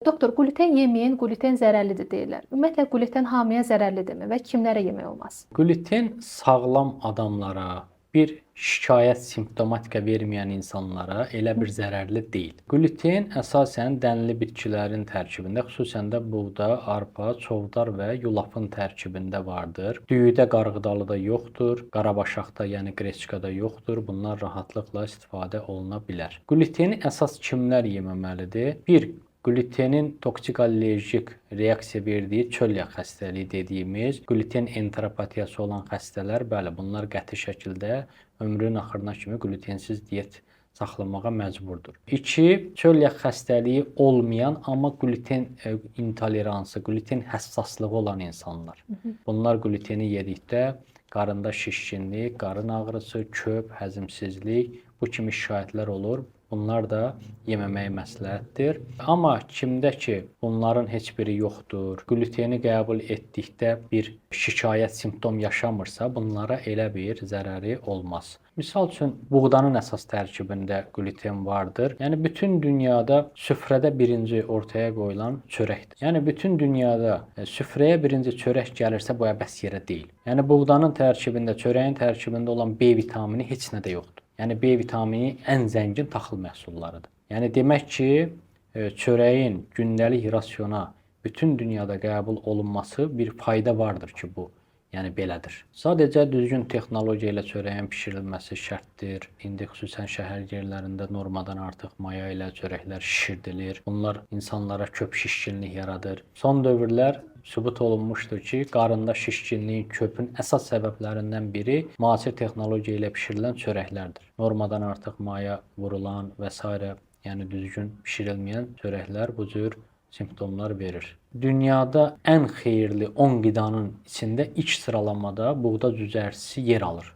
Doktor, gluten yemeyin, gluten zərərlidir deyirlər. Ümumiyyətlə gluten hamıya zərərlidirmi və kimlərə yemək olmaz? Gluten sağlam adamlara, bir şikayət, simptomatika verməyən insanlara elə bir zərərli deyil. Gluten əsasən dənli bitkilərin tərkibində, xüsusən də buğda, arpa, çovdar və yulafın tərkibində vardır. Düyüdə, qarğıdalıda yoxdur, qarabaşaqda, yəni qreçkada yoxdur. Bunlar rahatlıqla istifadə oluna bilər. Gluteni əsas kimlər yeməməlidir? Bir, glutenin toksik allerjik reaksiya verdiyi çölyak xəstəliyi dediyimiz gluten enteropatiyası olan xəstələr, bəli, bunlar qəti şəkildə ömrünün axırına kimi glutensiz diyet saxlamağa məcburdur. 2. Çölyak xəstəliyi olmayan, amma gluten intoleransı, gluten həssaslığı olan insanlar. Bunlar gluteni yedikdə qarında şişkinlik, qarın ağrısı, köp, həzmsizlik bu kimi şikayətlər olur. Bunlar da yeməmək məsləhətdir. Amma kimdə ki, bunların heç biri yoxdur, gluteni qəbul etdikdə bir şikayət, simptom yaşamırsa, bunlara elə bir zərəri olmaz. Misal üçün, buğdanın əsas tərkibində gluten vardır. Yəni, bütün dünyada süfrədə birinci ortaya qoyulan çörəkdir. Yəni, bütün dünyada süfrəyə birinci çörək gəlirsə, bu əbəs yerə deyil. Yəni, buğdanın tərkibində, çörəyin tərkibində olan B vitamini heç nədə yoxdur. Yəni, B vitamini ən zəngin taxıl məhsullarıdır. Yəni, demək ki, çörəyin gündəlik rasiona bütün dünyada qəbul olunması bir fayda vardır ki, bu. Yəni, belədir. Sadəcə düzgün texnologiya ilə çörəyin bişirilməsi şərtdir. İndi xüsusən şəhər yerlərində normadan artıq maya ilə çörəklər şişirdilir. Bunlar insanlara köp şişkinlik yaradır. Son dövrlər sübut olunmuşdur ki, qarında şişkinliyin, köpün əsas səbəblərindən biri müasir texnologiya ilə bişirilən çörəklərdir. Normadan artıq maya vurulan və s. yəni düzgün bişirilməyən çörəklər bu cür simptomlar verir. Dünyada ən xeyirli 10 qidanın içində ilk sıralamada buğda cücərisi yer alır.